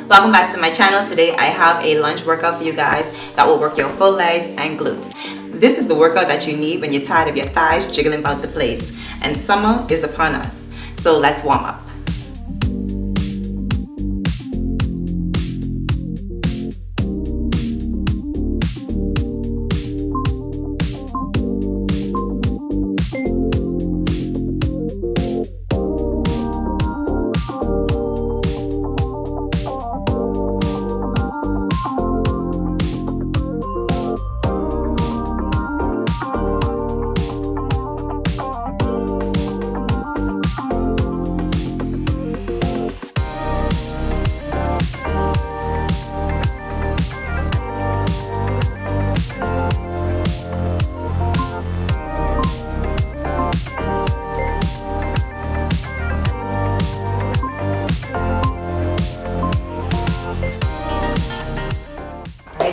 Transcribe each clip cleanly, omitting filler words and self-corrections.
Welcome back to my channel. Today I have a lunge workout for you guys that will work your full legs and glutes. This is the workout that you need when you're tired of your thighs jiggling about the place. And summer is upon us. So let's warm up.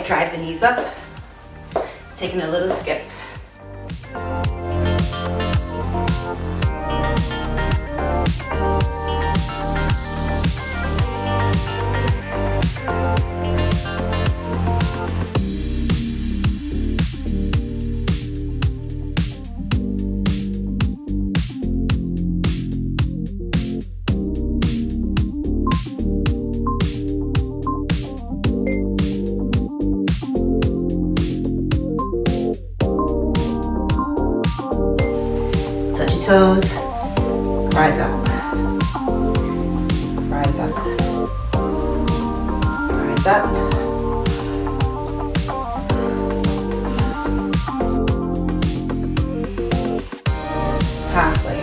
Drive the knees up, taking a little skip. Touch your toes, rise up, rise up, rise up. Halfway.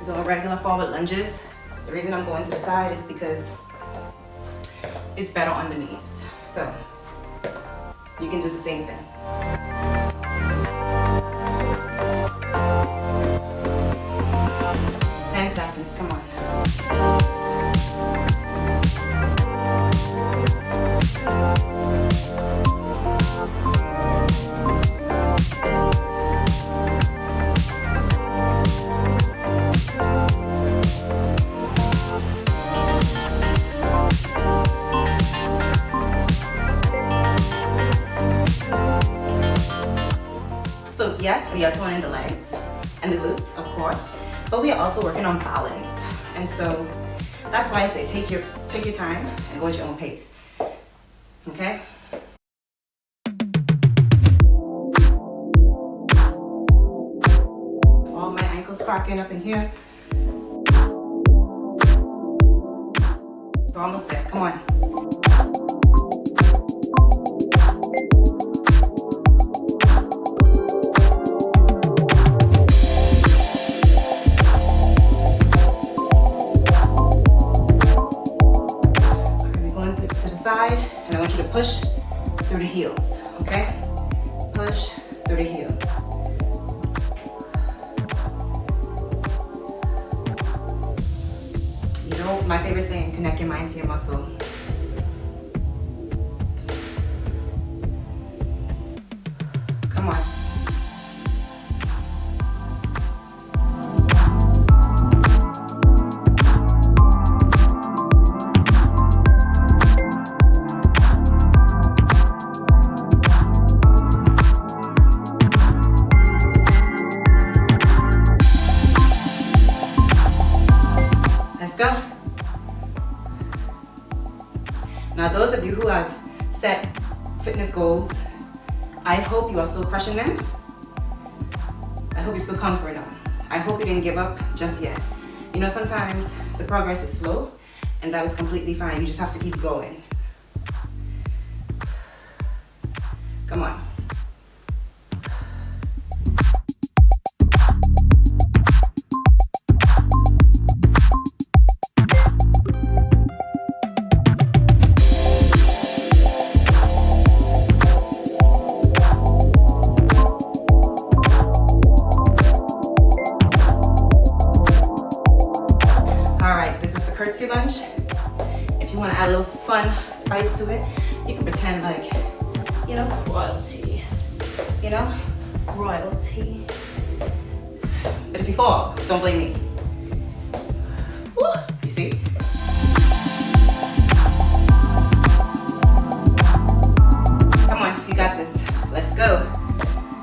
Doing regular forward lunges. The reason I'm going to the side is because it's better on the knees. So you can do the same thing. Ten seconds, come on. So yes, we are toning the legs and the glutes, of course, but we are also working on balance. And so that's why I say take your time and go at your own pace. Okay? All my ankles cracking up in here. We're almost there. Come on. And I want you to push through the heels, okay? Push through the heels. You know, my favorite saying, connect your mind to your muscle. Come on. Go. Now those of you who have set fitness goals, I hope you are still crushing them. I hope you're still conquering them. I hope you didn't give up just yet. You know, sometimes the progress is slow and that is completely fine. You just have to keep going. Come on. easy lunge. If you want to add a little fun spice to it, you can pretend like, you know, royalty. You know, royalty. But if you fall, don't blame me. Woo, you see? Come on, you got this. Let's go.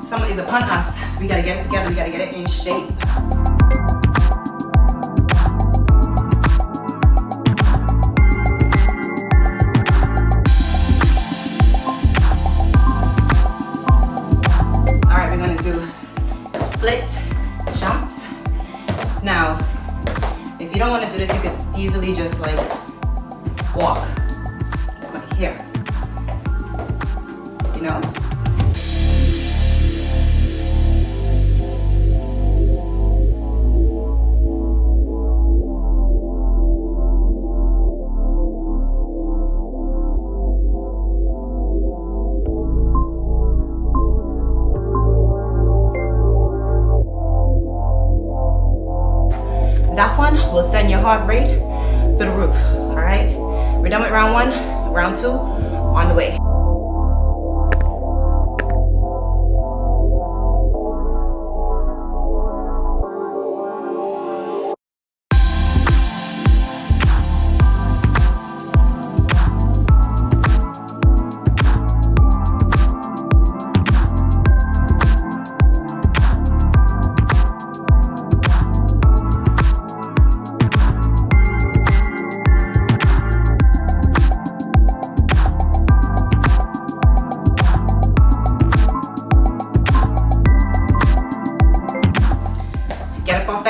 Summer is upon us. We gotta get it together. We gotta get it in shape. All right, we're gonna do split jumps. Now, if you don't want to do this, you could easily just like walk like here. You know? That one will send your heart rate to the roof, all right? We're done with round one, round two, on the way.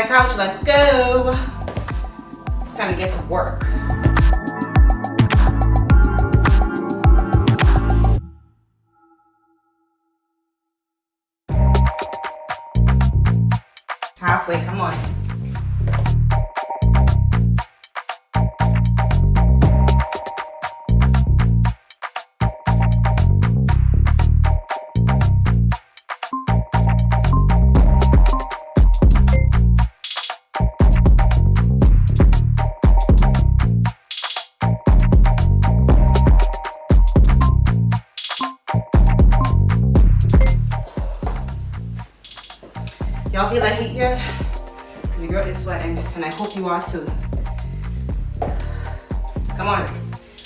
Couch, let's go. It's time to get to work. Halfway, come on. Y'all feel that heat yet? Because your girl is sweating, and I hope you are too. Come on,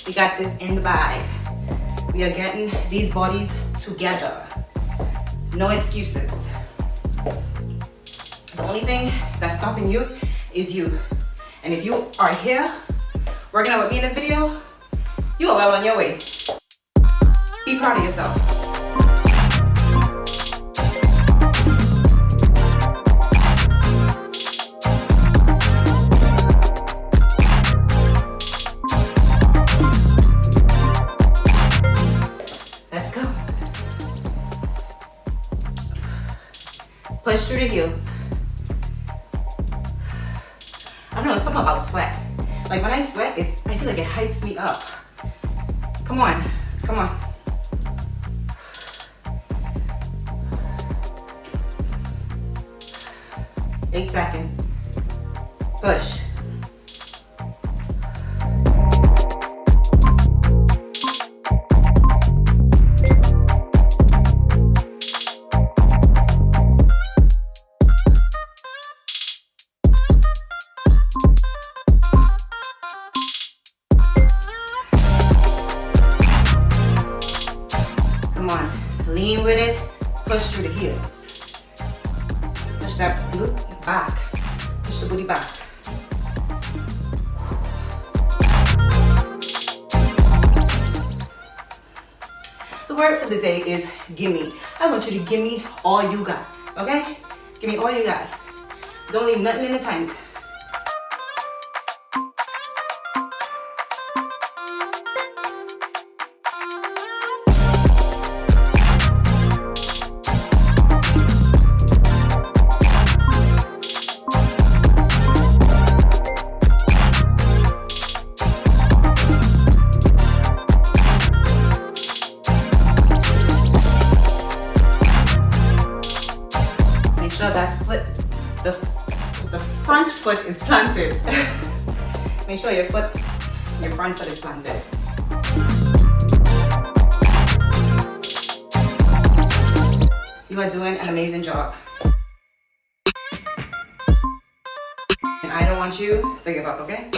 we got this in the bag. We are getting these bodies together. No excuses. The only thing that's stopping you is you. And if you are here, working out with me in this video, you are well on your way. Be proud of yourself. Push through the heels. I don't know, it's something about sweat. Like when I sweat, I feel like it hypes me up. Come on, come on. Eight seconds. Push. Lean with it, push through the heels. Push that glute back, push the booty back. The word for the day is gimme. I want you to give me all you got, okay? Give me all you got. Don't leave nothing in the tank. That foot, the front foot is planted. Make sure your front foot is planted. You are doing an amazing job. And I don't want you to give up, okay?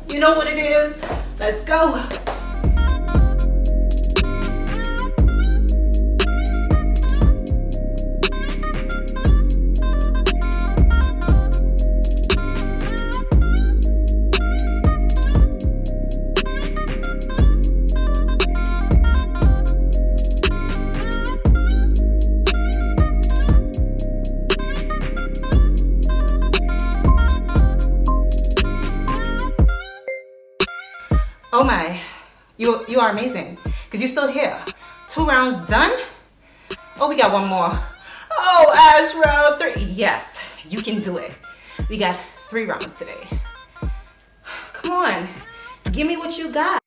You know what it is? Let's go. Oh my, you are amazing, because you're still here. 2 rounds done? Oh, we got one more. Oh, Ash, round 3. Yes, you can do it. We got 3 rounds today. Come on, give me what you got.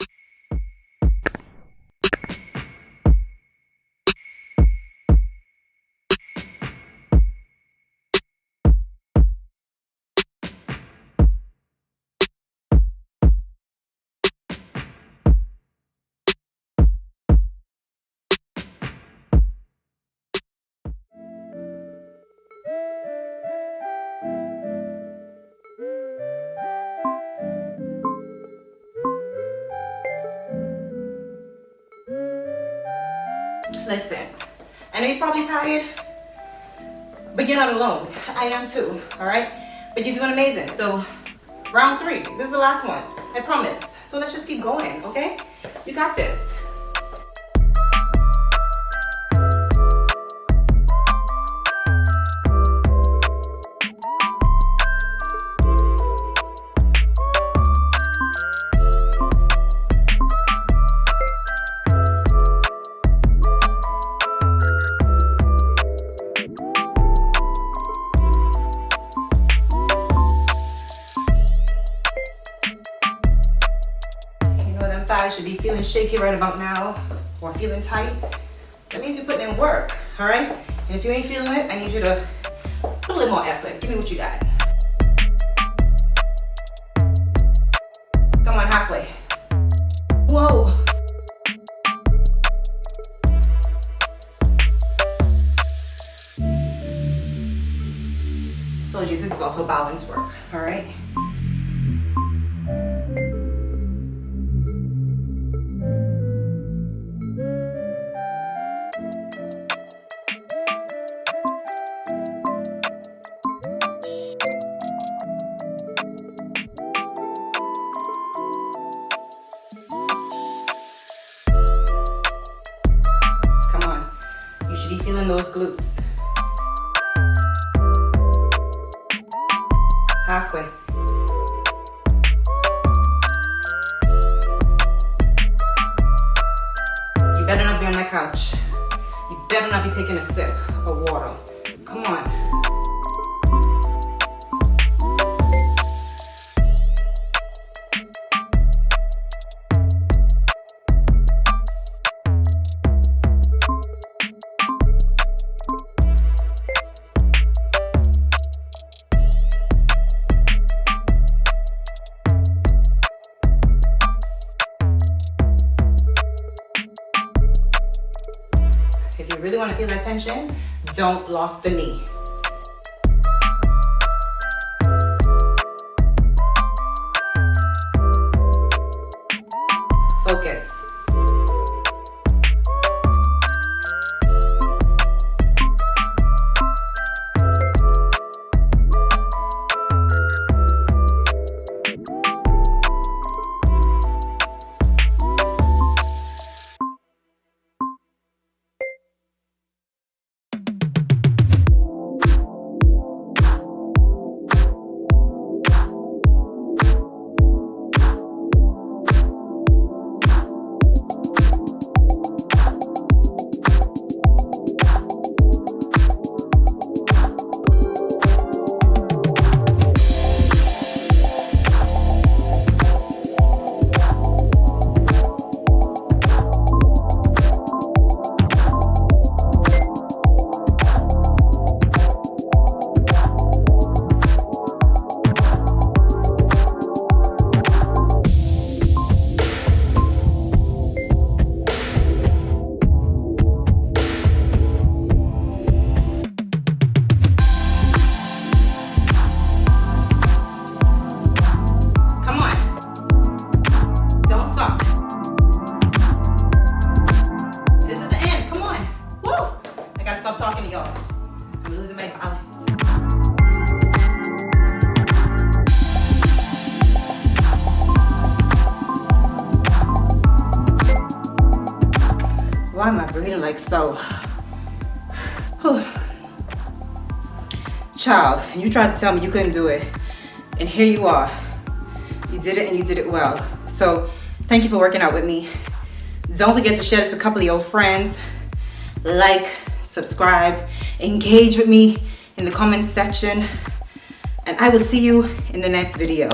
Listen, I know you're probably tired, but you're not alone. I am too, all right? But you're doing amazing. So round 3, this is the last one, I promise. So let's just keep going, okay? You got this. Thighs should be feeling shaky right about now, or feeling tight. That means you're putting in work, all right? And if you ain't feeling it, I need you to put a little more effort. Give me what you got. Come on, halfway. Whoa. Told you this is also balance work, all right? Feeling those glutes. Halfway. You better not be on that couch. You better not be taking a sip of water. Come on. If you really want to feel that tension, don't lock the knee. Focus. Why am I breathing like so? Child, you tried to tell me you couldn't do it, and here you are. You did it, and you did it well. So thank you for working out with me. Don't forget to share this with a couple of your friends. Like, subscribe, engage with me in the comment section, and I will see you in the next video.